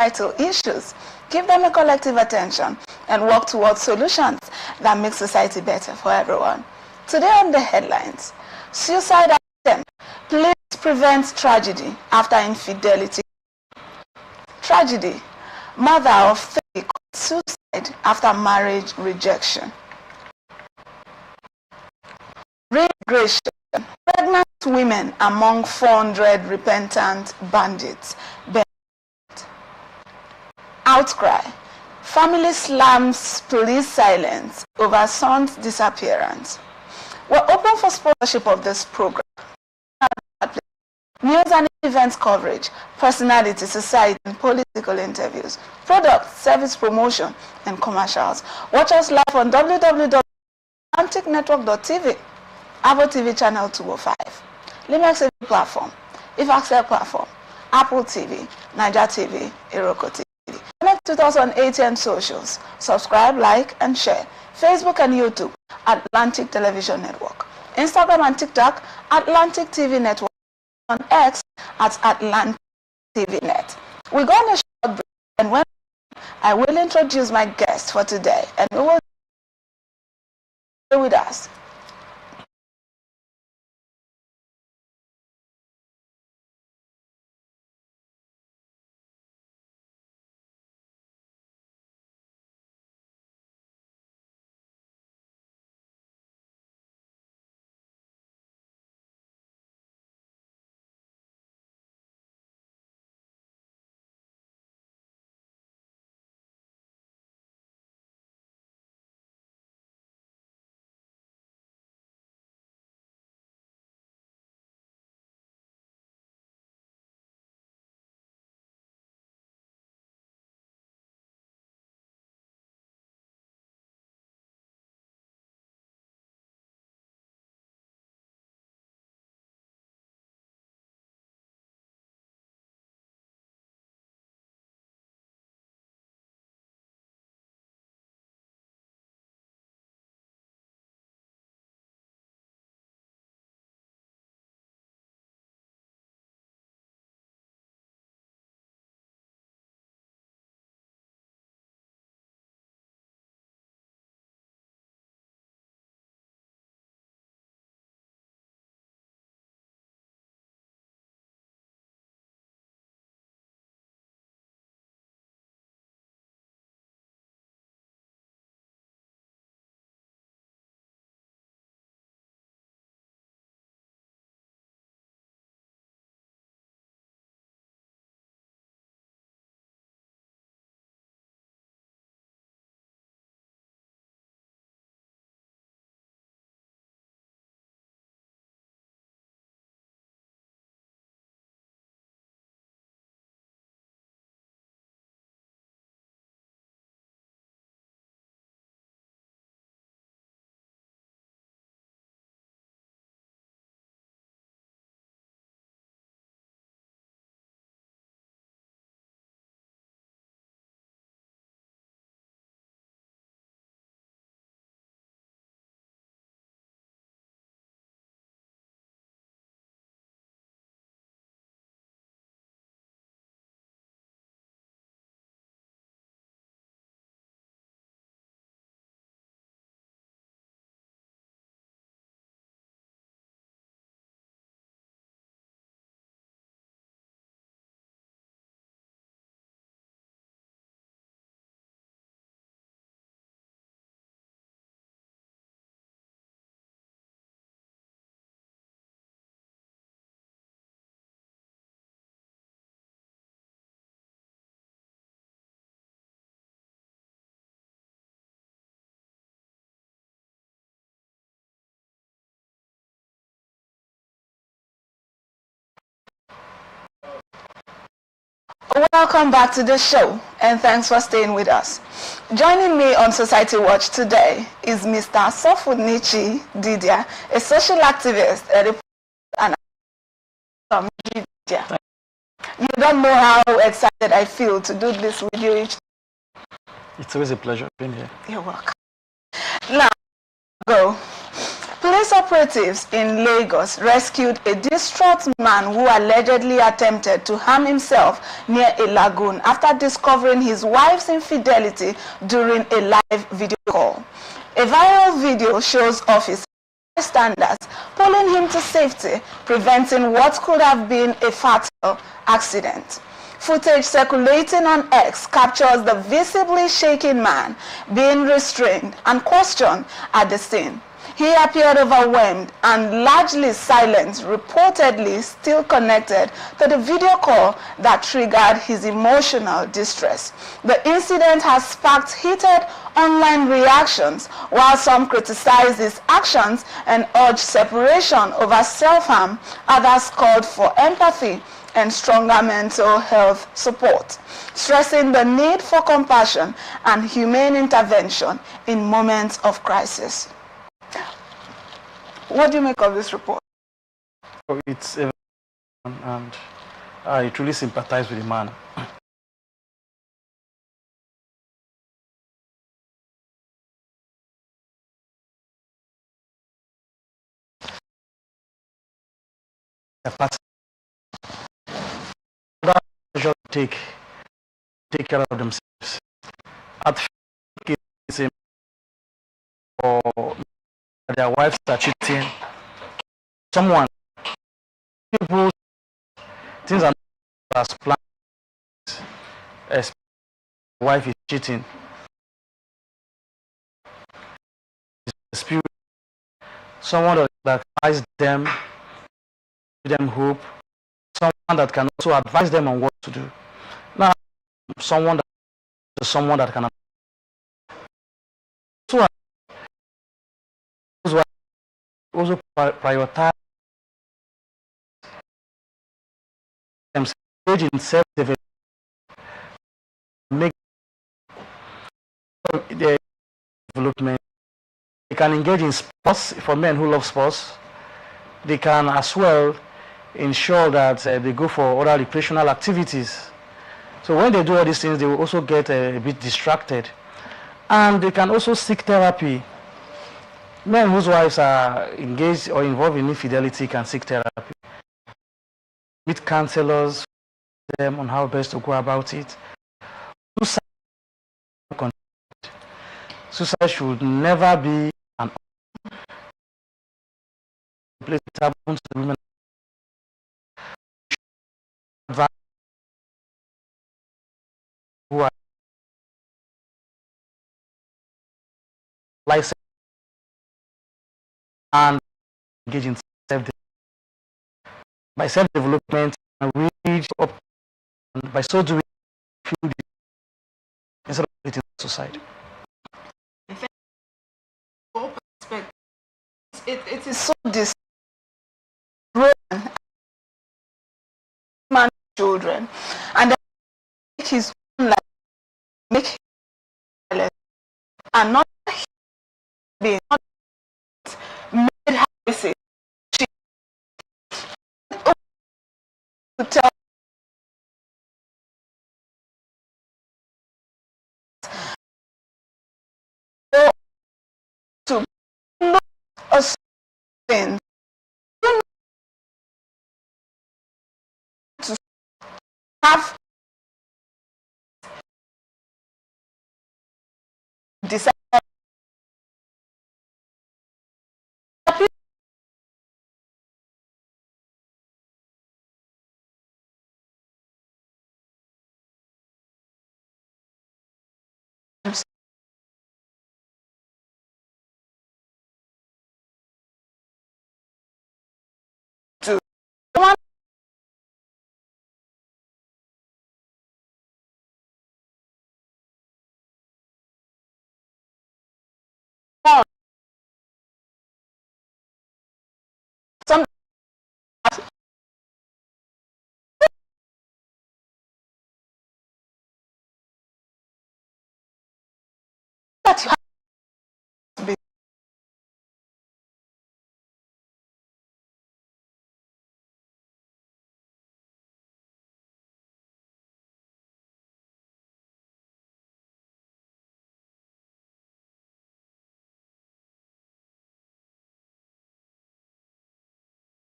societal issues, give them a collective attention, and work towards solutions that make society better for everyone. Today on the headlines, suicide attempt, police prevents tragedy after infidelity. Tragedy, mother of 3 suicide after marriage rejection. Regression, pregnant women among 400 repentant bandits. Outcry, family slams police silence over son's disappearance. We're open for sponsorship of this program. News and events coverage, personality, society, and political interviews, product, service promotion, and commercials. Watch us live on www.anticnetwork.tv, Apple TV channel 205, Limex TV platform, Ifaxel platform, Apple TV, Niger TV, Iroko TV. Connect to us on ATN socials. Subscribe, like, and share. Facebook and YouTube, Atlantic Television Network. Instagram and TikTok, Atlantic TV Network. On X, at Atlantic TV Net. We go on a short break, and when I will introduce my guest for today, and we will stay with us. Welcome back to the show, and thanks for staying with us. Joining me on Society Watch today is Mr. Sofunichi Didia, a social activist and from Nigeria. You don't know how excited I feel to do this with you each time. It's always a pleasure being here. You're welcome. Now, go. Police Police operatives in Lagos rescued a distraught man who allegedly attempted to harm himself near a lagoon after discovering his wife's infidelity during a live video call. A viral video shows officers bystanders pulling him to safety, preventing what could have been a fatal accident. Footage circulating on X captures the visibly shaking man being restrained and questioned at the scene. He appeared overwhelmed and largely silent, reportedly still connected to the video call that triggered his emotional distress. The incident has sparked heated online reactions, while some criticize his actions and urge separation over self-harm. Others called for empathy and stronger mental health support, stressing the need for compassion and humane intervention in moments of crisis. What do you make of this report? It's and I truly sympathize with the man. Take care of themselves. At first, or their wives are cheating. Someone, people, things are not as planned. As wife is cheating. Someone that advises them, give them hope. Someone that can also advise them on what to do. Now, someone that can also prioritize themselves, engage in self-development, make the development. They can engage in sports for men who love sports. They can as well ensure that they go for other recreational activities. So when they do all these things, they will also get a bit distracted. And they can also seek therapy. Men whose wives are engaged or involved in infidelity can seek therapy. Meet counselors them on how best to go about it. Suicide should never be an place that happens to women. Who are licensed and engage in self-development and reach up, and by so doing, instead of getting suicide. It is so disgraceful, man, children, and then make his own life, make him violent, and not being made happy. She to tell to look a thing to have decided to one some that you have to be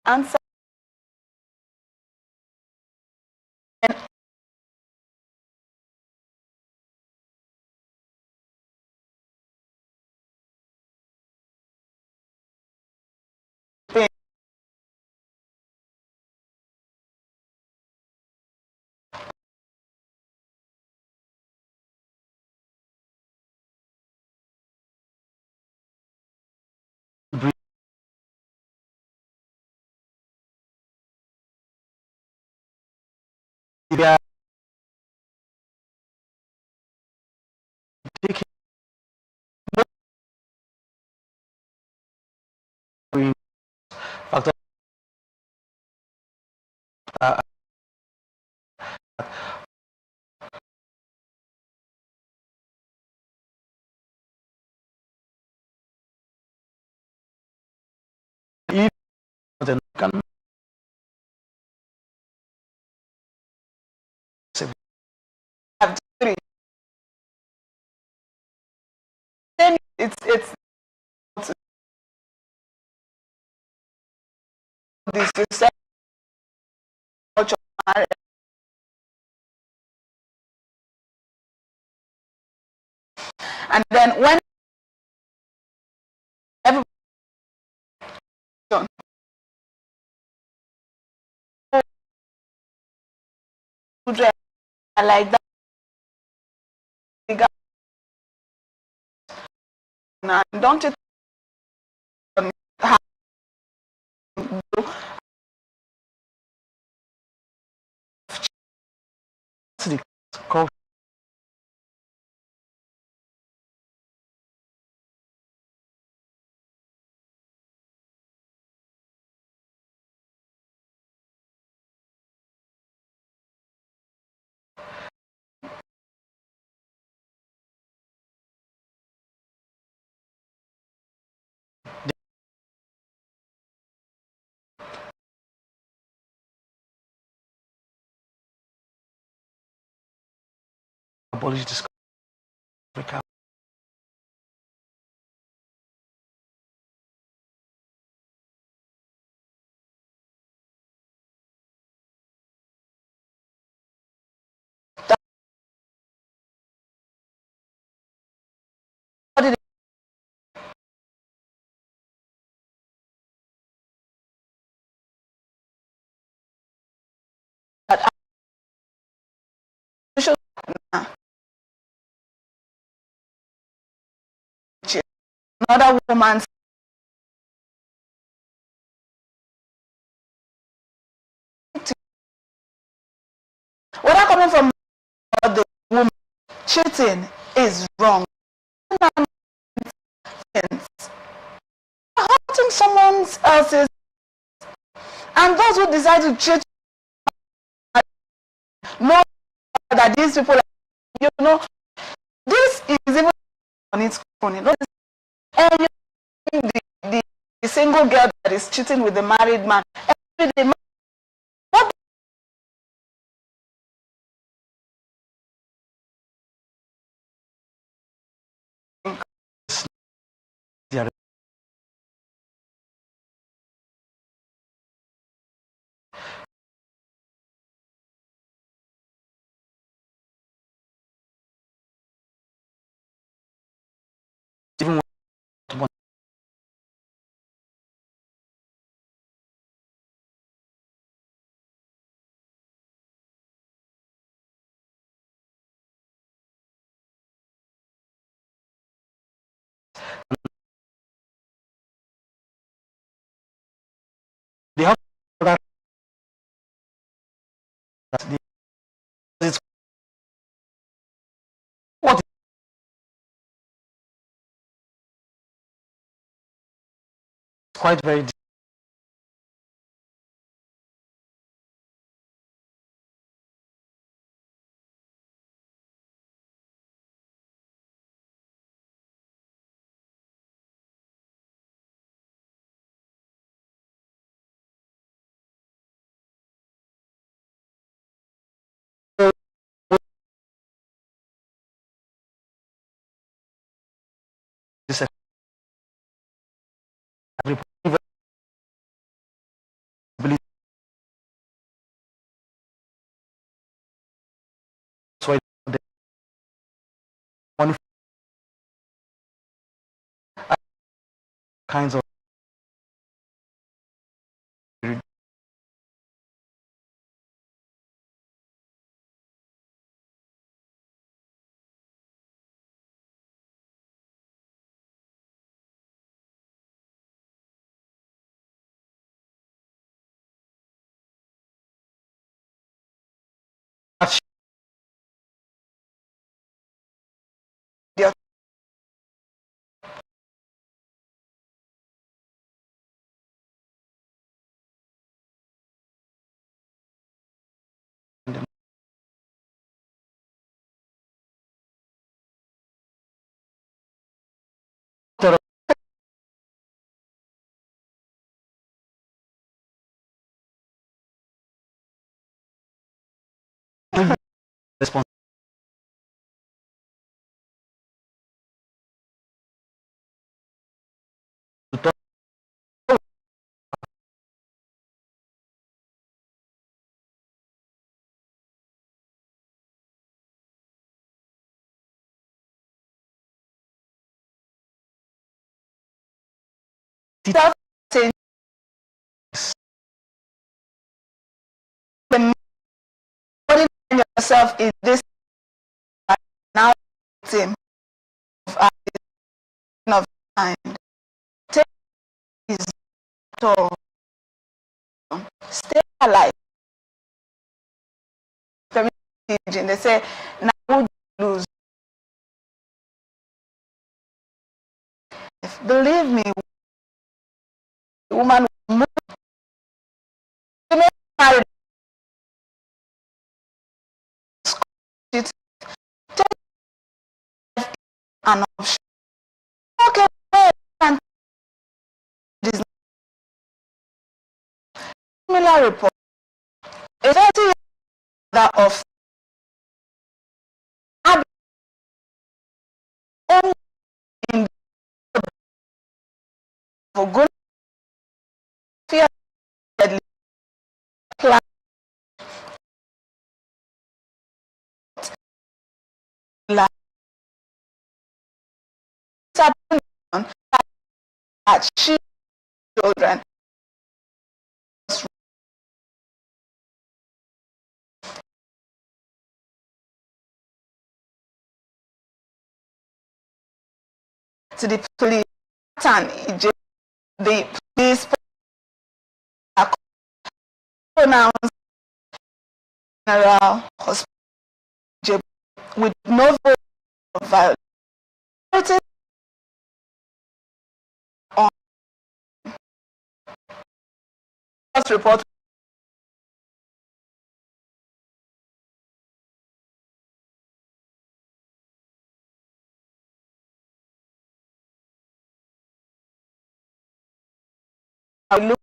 answer and pain. Breathe. They are taking factor uh, if the can have three. Then it's this you said culture marriage. And then when everybody children are like that, don't you have the culture abolish this Africa. that another woman whether coming from the woman cheating is wrong. Hurting someone else's, and those who decide to cheat know that these people, you know, this is even on its own. You know, and the single girl that is cheating with the married man every day. What They are even one they have that it's what is quite very this kinds of The responsibility. self-saying the putting yourself in this now team of mind. Take his toll. Stay alive. They say, now would you lose? Believe me, the woman will move. She may marry it. Take an option. Okay, and this similar report. A 30-year mother of only in for good fear deadly plan like that she children to the police and the police pronounced general hospital with no vote of violence. On first report I look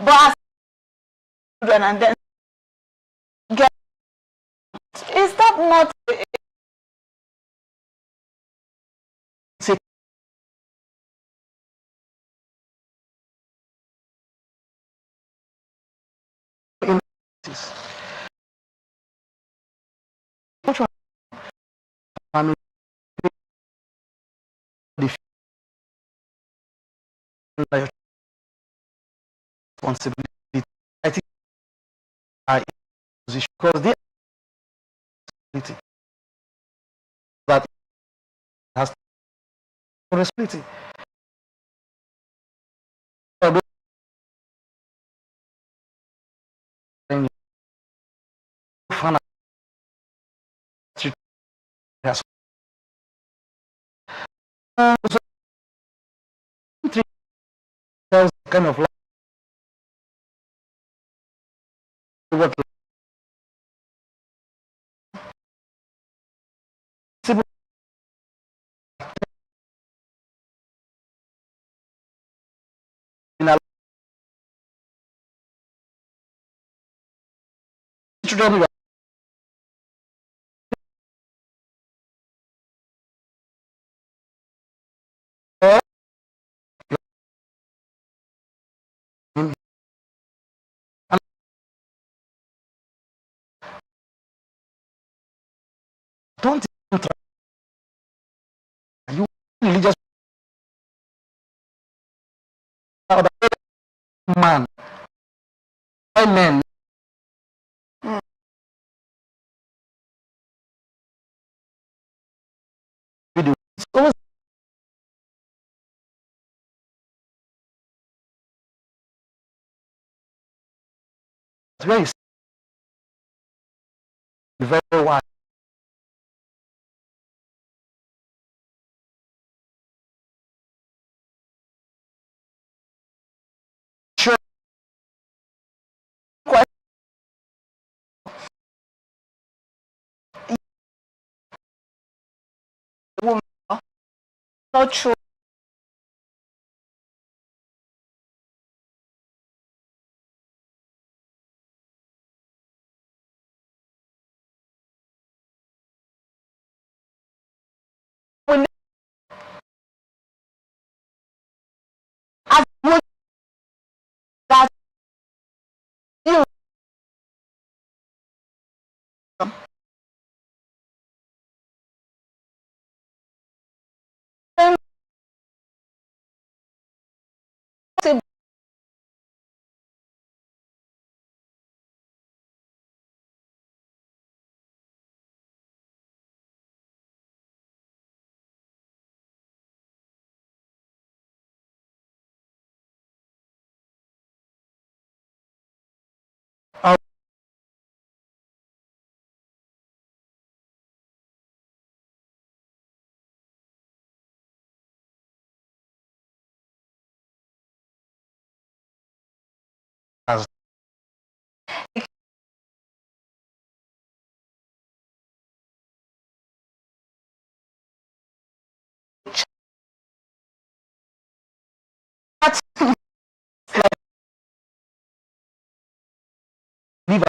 But as children and then get, is that not family responsibility? I think are in position because they responsibility that has responsibility. Kind of like what people in a children and don't even try. You religious man, men video. It's always very very wide. Sure, quite woman, not sure. When as would that you as that leave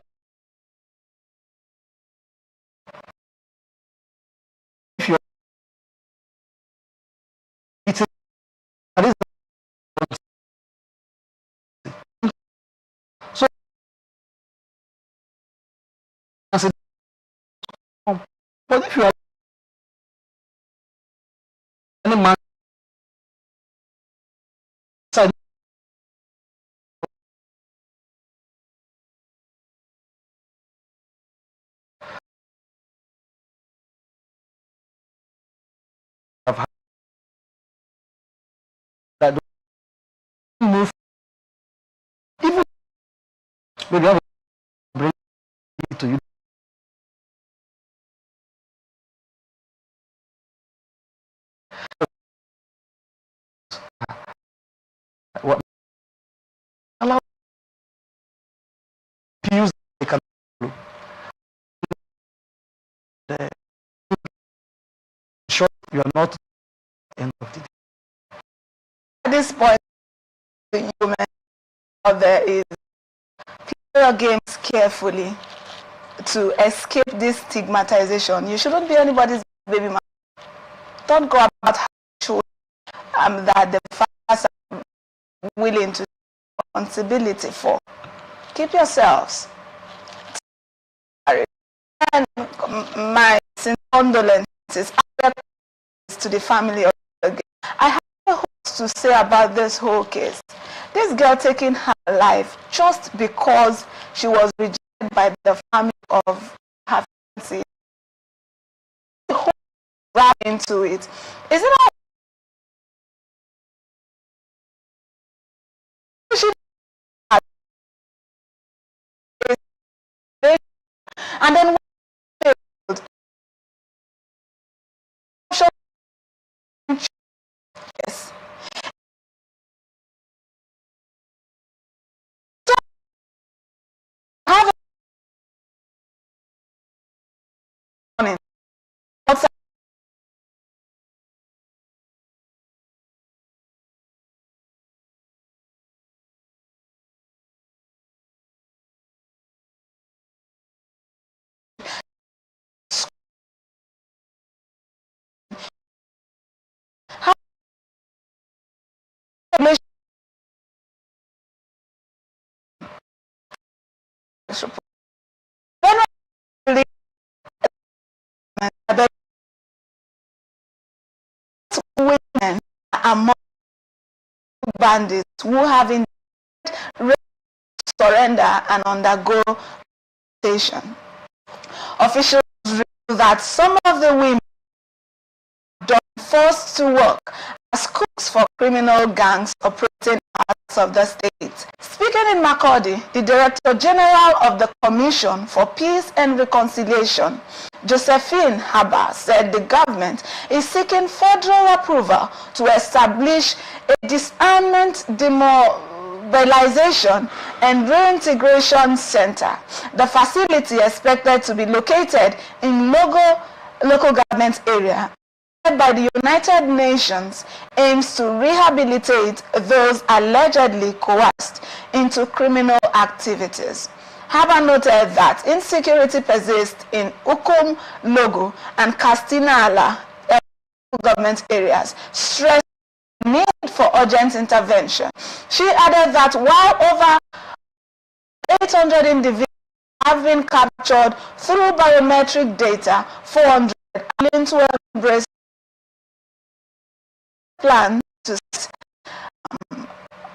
if you're eating that is so as a but if you are any man side have had that don't move even maybe have a bring it to you what allow you use they can the sure you are not end of the day. at this point you out there is play your games carefully to escape this stigmatization. You shouldn't be anybody's baby mama. Don't go about that the fathers are willing to take responsibility for. Keep yourselves. And my condolences to the family of the girl. I have a lot to say about this whole case. This girl taking her life just because she was rejected by the family of her fiancé. Right into it. Is it all? And then yes. Have a outside. Women among bandits who have surrender and undergo station. Officials reveal that some of the women are forced to work as cooks for criminal gangs operating parts of the state. Speaking in Makurdi, the Director General of the Commission for Peace and Reconciliation, Josephine Haba, said the government is seeking federal approval to establish a disarmament demobilization and reintegration center. The facility expected to be located in local government area by the United Nations aims to rehabilitate those allegedly coerced into criminal activities. Haba noted that insecurity persists in Ukum, Logo, and Kastinala government areas, stressing the need for urgent intervention. She added that while over 800 individuals have been captured through biometric data, 400 are willing to embrace plan to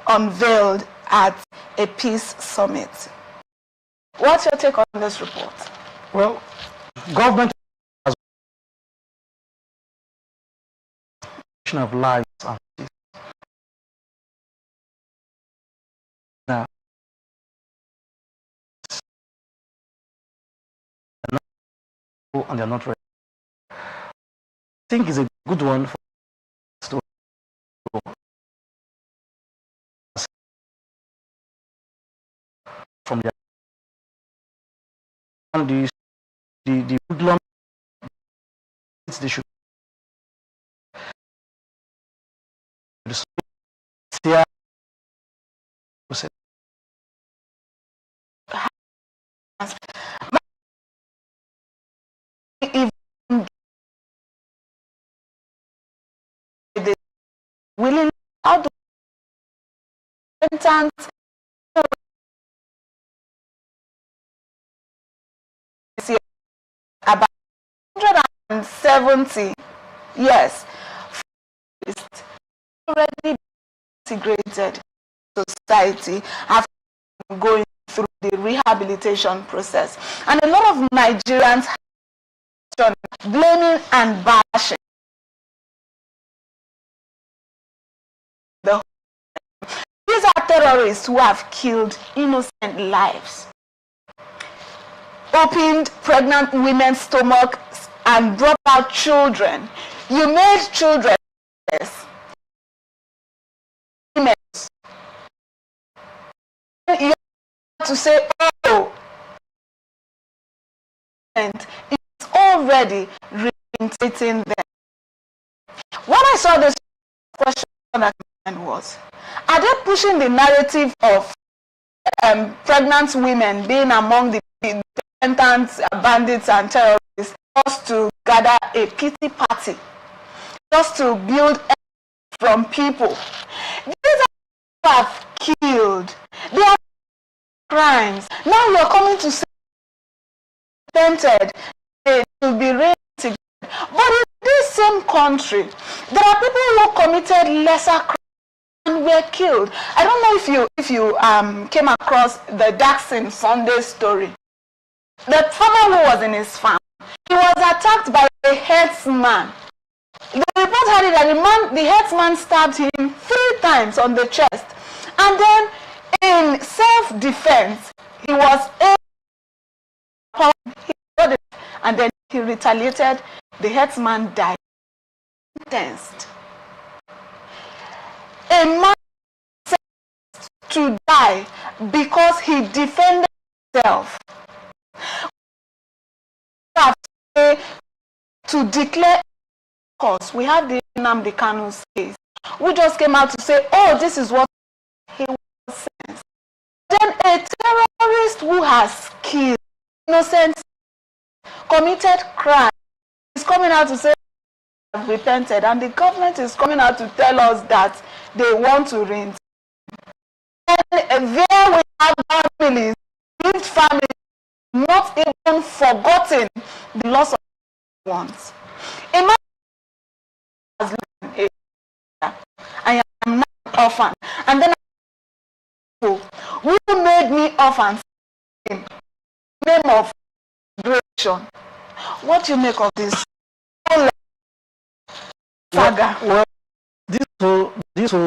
unveiled at a peace summit. What's your take on this report? Well, government has of lives and peace. Now, and they're not ready. I think it's a good one for us to from the woodland, they should willing how to about 170 yes already integrated society after going through the rehabilitation process, and a lot of Nigerians blaming and bashing these are terrorists who have killed innocent lives, opened pregnant women's stomachs and brought out children. You made children. You have to say, oh, and it's already reinstating them. When I saw this question was, are they pushing the narrative of pregnant women being among the repentant bandits and terrorists just to gather a pity party, just to build from people. These are have killed. They are crimes. Now you're coming to say tempted they should be raised together. But in this same country, there are people who committed lesser crimes and were killed. I don't know if you came across the Jackson Sunday story. The farmer who was in his farm, he was attacked by a herdsman. The report had it that the herdsman stabbed him 3 times on the chest, and then in self-defense, he was and then he retaliated. The herdsman died. Sentenced. A man sentenced to die because he defended himself. To declare cause, we have the Nnamdi Kanu's case. We just came out to say, oh, this is what he was sentenced. Then a terrorist who has killed innocent, committed crime, is coming out to say they have repented, and the government is coming out to tell us that they want to rent. And there we have families, lived families, not even forgotten the loss of ones. Imagine I am not an orphan, and then who made me orphan in the name of graduation. What do you make of this saga? Well, this whole,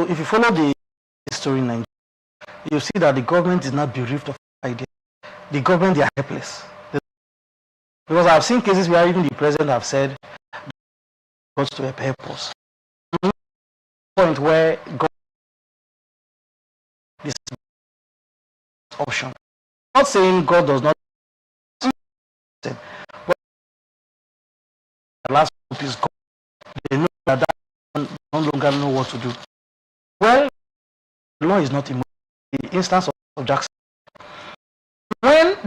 if you follow the history in Nigeria, you see that the government is not bereft of idea. The government, they are helpless. Because I've seen cases where even the president have said, "Got to help us." Point where God this option. I'm not saying God does not. But the last hope is God. They know that no longer know what to do. Well, the law is not in the instance of Jackson. When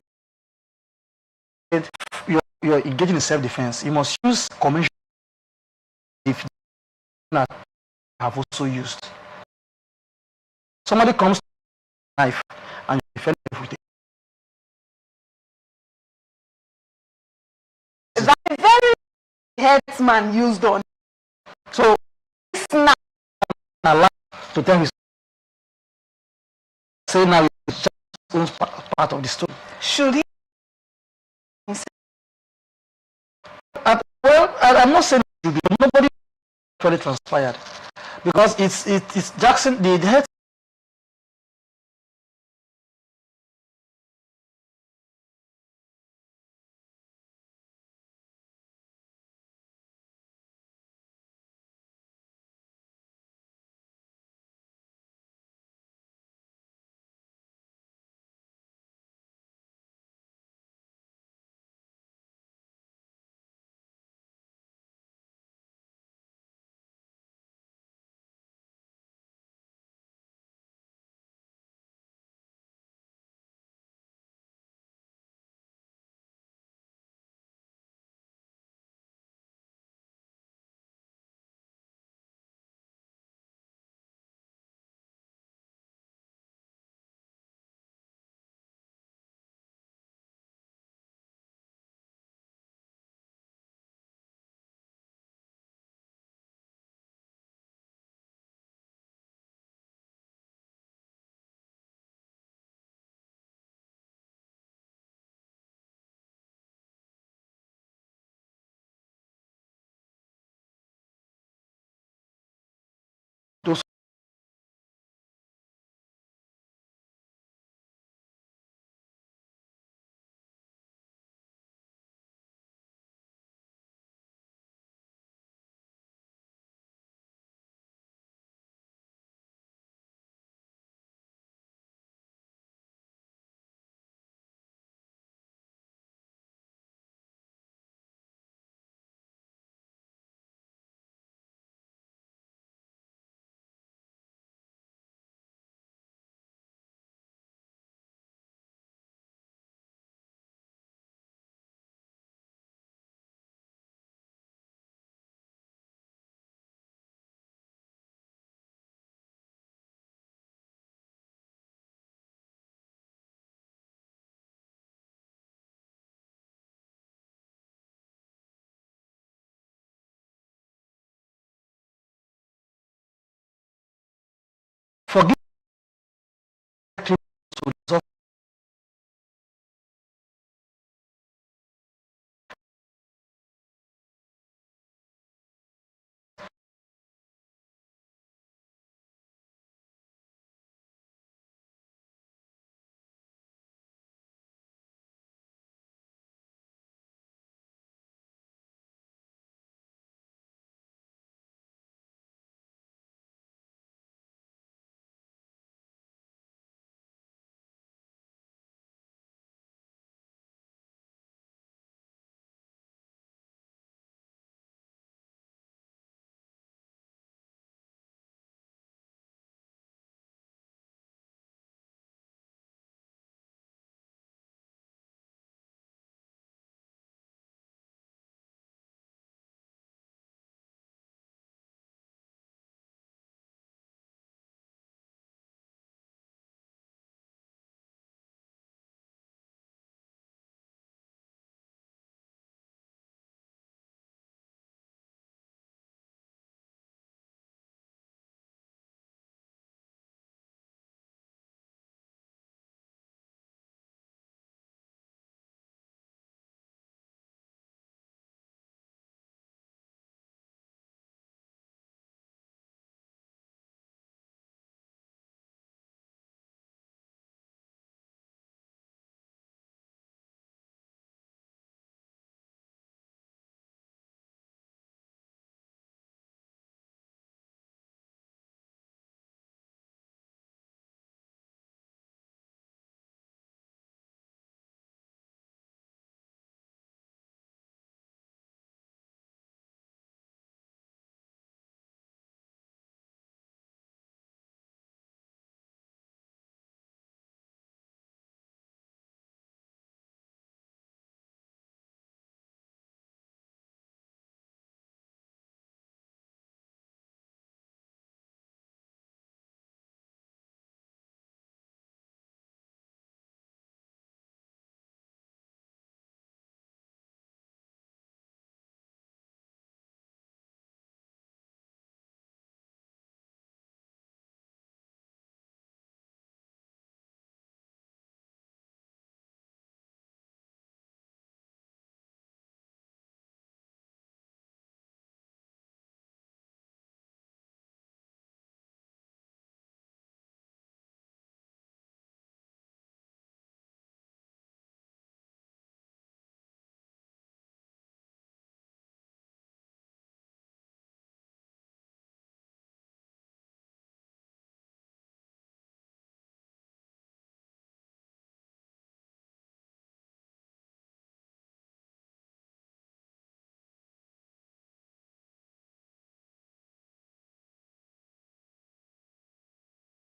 you're engaging in self-defense, you must use conventional if that have also used. Somebody comes to a knife and you defend everything. That very headsman used on. So it's not allowed to tell his say now it's just part of the story. Should he? Well, I'm not saying nobody actually transpired because it's Jackson the head forgive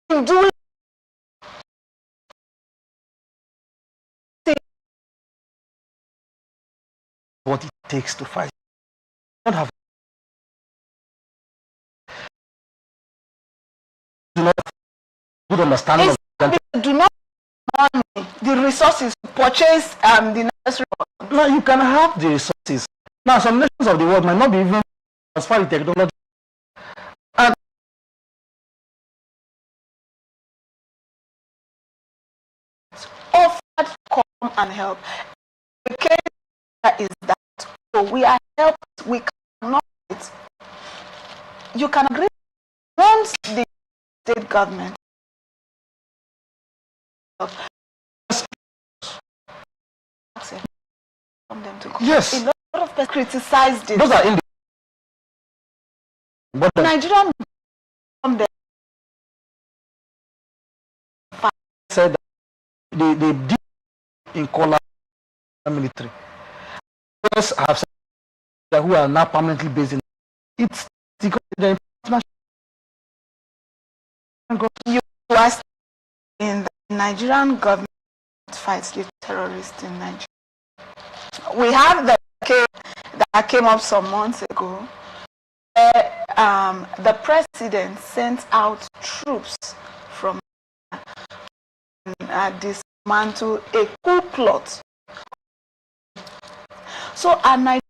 doing what it takes to fight. You don't have good understanding of do not money, the resources to purchase the necessary. No, you can have the resources. Now, some nations of the world might not be even transfer the technology. And offered come and help. The case is that so we are helped, we cannot. You can agree once the state government from them to yes, a lot of people criticized it. Those are in the Nigerian from them said that they did in color military. Others have said that who are now permanently based in it's because the international you are in the Nigerian government fights the terrorists in Nigeria. We have the case that came up some months ago where the president sent out troops from dismantle a coup plot. So our Nigerian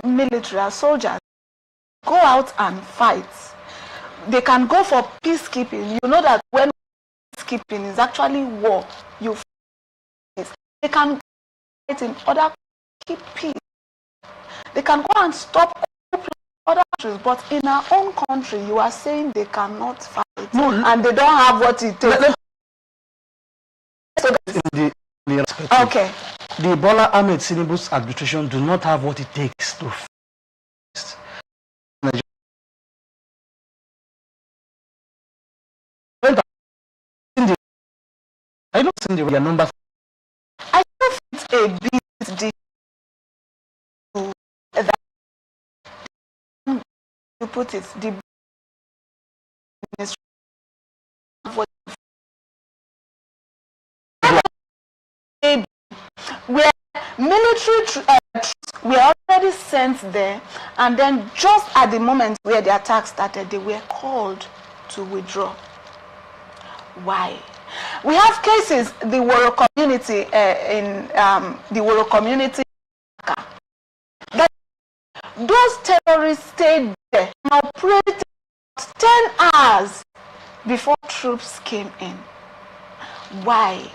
military, our soldiers, go out and fight. they can go for peacekeeping. You know that when peacekeeping is actually war, you fight. They can fight in order to keep peace. They can go and stop other countries, but in our own country, you are saying they cannot fight, and they don't have what it takes. Okay. The Bola Ahmed Tinubu's administration do not have what it takes to fight. I don't think the numbers. I think it's a bit difficult that you put it. The where military troops were already sent there, and then just at the moment where the attack started, they were called to withdraw. Why? We have cases, the Woro community in the Woro community, that those terrorists stayed there and operated 10 hours before troops came in. Why?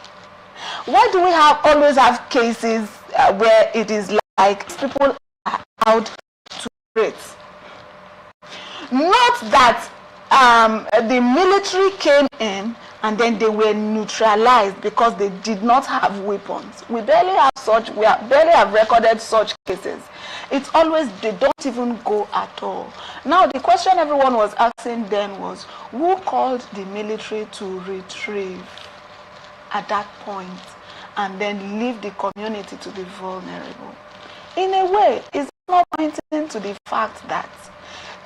Why do we always have cases where it is like people are out to raid? Not that the military came in and then they were neutralized because they did not have weapons. We barely have recorded such cases. It's always they don't even go at all. Now the question everyone was asking then was, who called the military to retrieve at that point and then leave the community to the vulnerable? In a way, it's not pointing to the fact that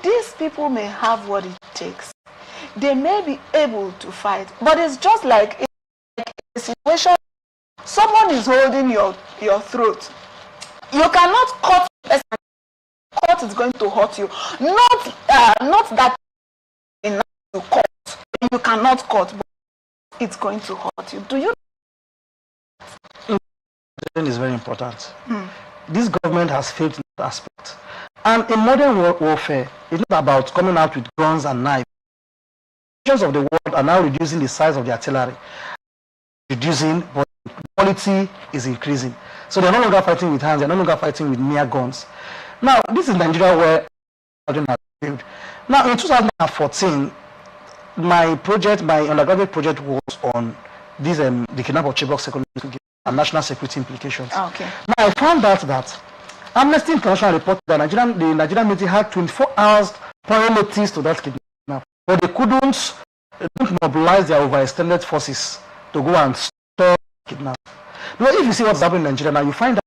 these people may have what it takes. They may be able to fight, but it's just like a situation, someone is holding your throat. You cannot cut the person. Cut is going to hurt you. Not that enough to cut. You cannot cut, but it's going to hurt you. Do you? Is very important. This government has failed in that aspect. And in modern warfare, it's not about coming out with guns and knives. Nations of the world are now reducing the size of the artillery. Reducing, but the quality is increasing. So they're no longer fighting with hands, they're no longer fighting with mere guns. Now, this is Nigeria where children have failed. Now, in 2014, my undergraduate project was on this, the kidnap of Chibok secondary school and national security implications. Okay. Now, I found out that Amnesty International reported that the Nigerian military had 24 hours prior notice to that kidnap, but they couldn't mobilize their overextended forces to go and stop kidnap. Now, if you see what's happening in Nigeria now, you find that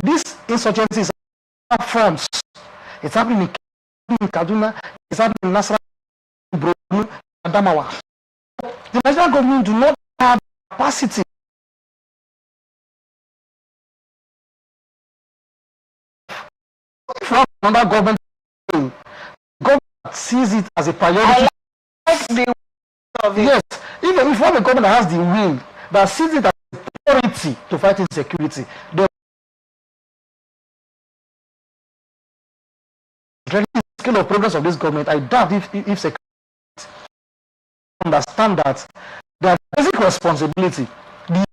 this insurgency is fronts. It's happening in Kaduna, it's happening in Nasarawa, Borno, Adamawa. The Nigerian government do not have capacity from another government. Government sees it as a priority. I like the will of it. Yes, even if one government has the will that sees it as a priority to fight insecurity, the scale of progress of this government, I doubt if security understand that their basic responsibility, the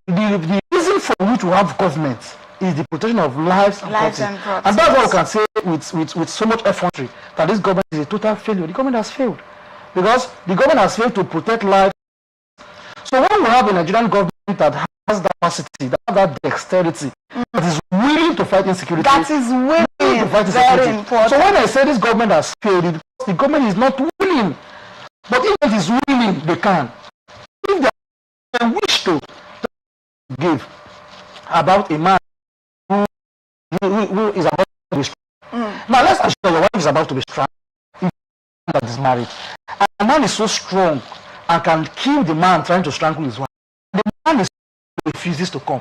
reason for which to have government is the protection of lives and property. And that's what we can say with so much effrontery, that this government is a total failure. The government has failed because the government has failed to protect life. So when we have a Nigerian government that has that capacity, that has that dexterity, that is willing to fight insecurity, that is willing to fight very insecurity. important. So when I say this government has failed, the government is not willing. But if it is willing, they can. If they wish to give about a man who is about to be strong. Now let's assume your wife is about to be strong, that is married. And the man is so strong and can kill the man trying to strangle his wife. The man refuses to come,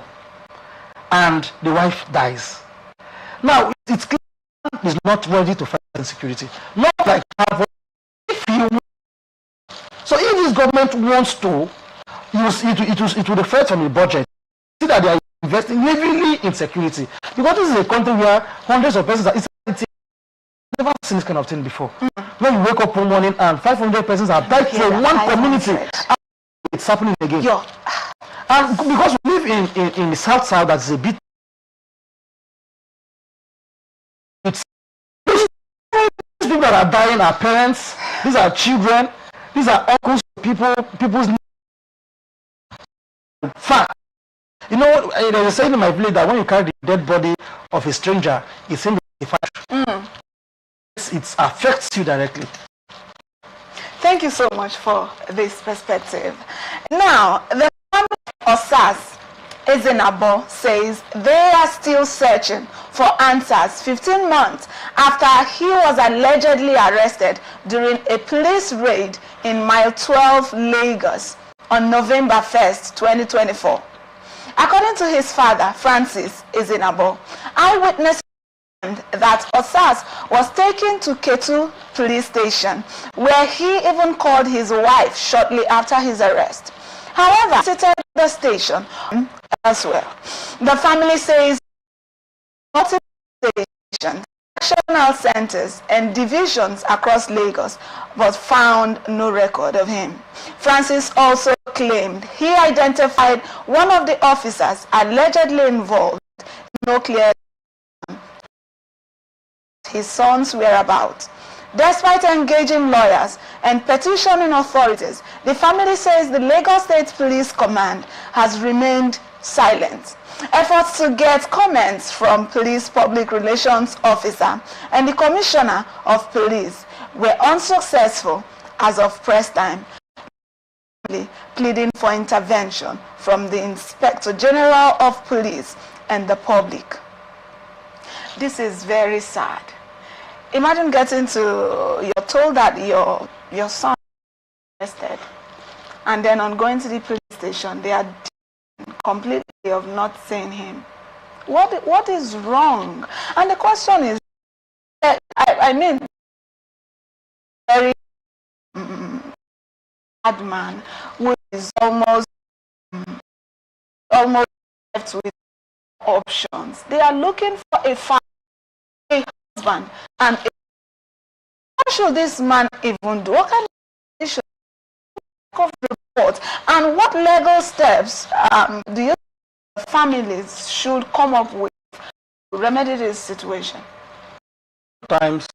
and the wife dies. Now it's clear is not ready to fight insecurity. Not like if you. So if this government wants to, it will reflect on the budget. See that they are investing heavily in security, because this is a country where hundreds of persons are never seen this kind of thing before. When you wake up one morning and 500 persons have died from one community, it's happening again. And because we live in the south that's a bit, it's these people that are dying are parents, these are children, these are uncles, people's fact. You know, there's a saying in my village that when you carry the dead body of a stranger, it's in the fact. It affects you directly. Thank you so much for this perspective. Now, the family of Osas Ezenabo says they are still searching for answers 15 months after he was allegedly arrested during a police raid in Mile 12, Lagos on November 1st, 2024. According to his father, Francis Ezenabo, eyewitnesses that Osas was taken to Ketu police station, where he even called his wife shortly after his arrest. However, visited the station elsewhere. The family says multiple stations, sectional centers, and divisions across Lagos, but found no record of him. Francis also claimed he identified one of the officers allegedly involved, no clear his son's whereabouts. Despite engaging lawyers and petitioning authorities, the family says the Lagos State Police Command has remained silent. Efforts to get comments from Police Public Relations Officer and the Commissioner of Police were unsuccessful as of press time, pleading for intervention from the Inspector General of Police and the public. This is very sad. Imagine getting to, you're told that your son is arrested, and then on going to the police station, they are completely of not seeing him. What is wrong? And the question is, I mean, very bad man who is almost left with options. They are looking for a father, a husband, and what should this man even do? What kind of report and what legal steps do you think families should come up with to remedy this situation? Sometimes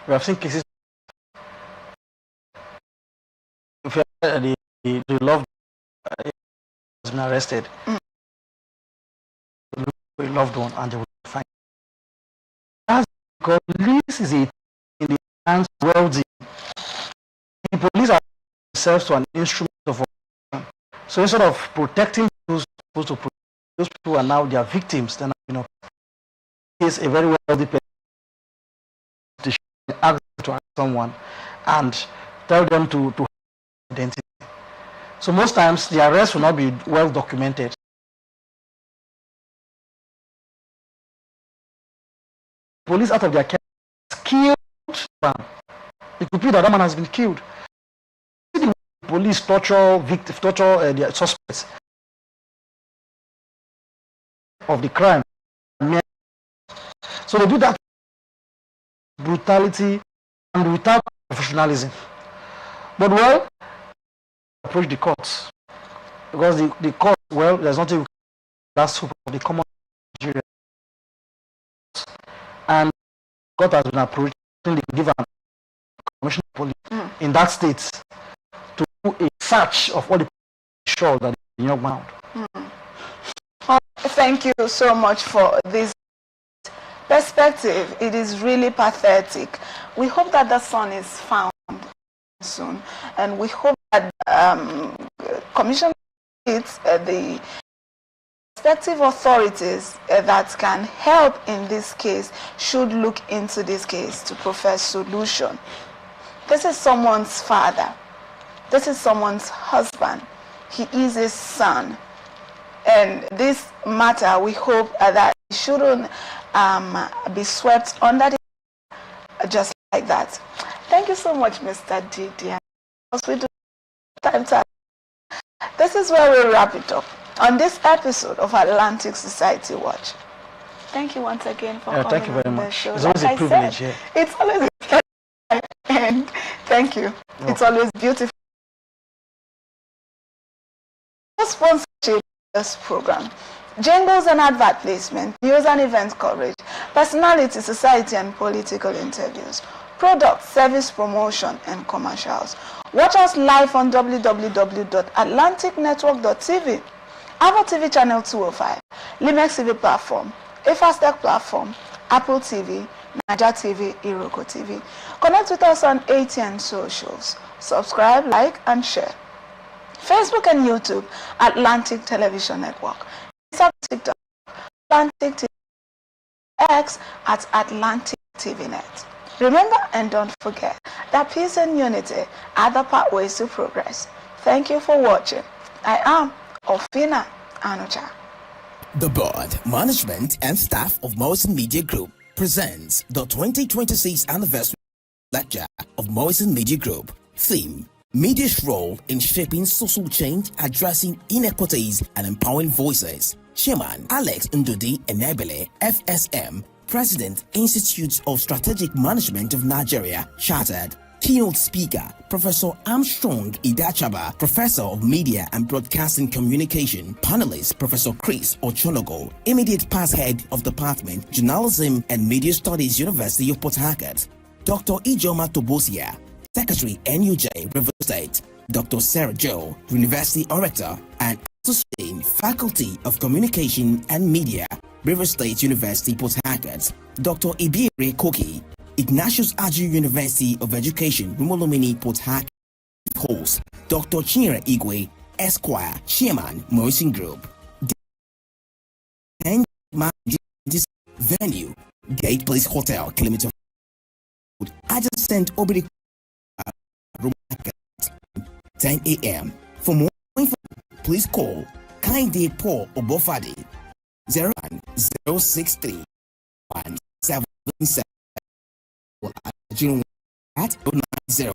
we have seen cases if the loved has been arrested, a loved one, and they will find. That's because police is in the hands of wealthy. The police are themselves to an instrument of oppression. So instead of protecting those supposed to protect, those people are now their victims. Then is a very wealthy person to ask someone and tell them to identity. So most times the arrest will not be well documented. Police out of their care killed man. It could be that man has been killed. The police torture victims, torture their suspects of the crime. So they do that brutality and without professionalism. But well, approach the courts because the court, well, there's nothing that's hope of the common Nigeria. And court has been approached, they give a commissioner of police in that state to do a search of all the sure that the young man. Thank you so much for this perspective. It is really pathetic. We hope that the son is found soon, and we hope that Commission the respective authorities that can help in this case should look into this case to provide solution. This is someone's father. This is someone's husband. He is his son. And this matter, we hope that it shouldn't be swept under the just like that. Thank you so much, Mr. Didi. We do time to. This is where we wrap it up on this episode of Atlantic Society Watch. Thank you once again for coming thank you very on the much. show. It's always a privilege. It's always a pleasure. And thank you. Oh. It's always beautiful. Sponsorship this program. Jingles and advert placement, news and event coverage, personality, society and political interviews, product, service promotion and commercials. Watch us live on www.atlanticnetwork.tv, Apple TV channel 205, Limex TV platform, Afastech platform, Apple TV, Niger TV, Iroko TV. Connect with us on ATN socials. Subscribe, like and share. Facebook and YouTube, Atlantic Television Network. TikTok, Atlantic TV, X at Atlantic TV Net. Remember and don't forget that peace and unity are the pathways to progress. Thank you for watching. I am Ofina Anucha. The board, management and staff of Morrison Media Group presents the 2026 anniversary lecture of Morrison Media Group. Theme: Media's role in shaping social change, addressing inequities and empowering voices. Chairman Alex Ndudi Enebele, FSM, President, Institute of Strategic Management of Nigeria, Chartered. Keynote speaker, Professor Armstrong Idachaba, Professor of Media and Broadcasting Communication. Panelist, Professor Chris Ochonogo, Immediate Past Head of Department, Journalism and Media Studies, University of Port Harcourt. Dr. Ijoma Tobosia, Secretary, NUJ, River State. Dr. Sarah Joe, University Orator and Associate Faculty of Communication and Media, River State University, Port Harcourt. Dr. Ibiri Koki, Ignatius Aju University of Education, Rumolomini, Port Harcourt. Host, Dr. Chinyere Igwe, Esquire, Chairman, Morrison Group. And this venue, Gate Place Hotel, Kilometer adjacent Obiri, 10 a.m. For more info, please call Kainde Paul Obofade 01063 177 at 90.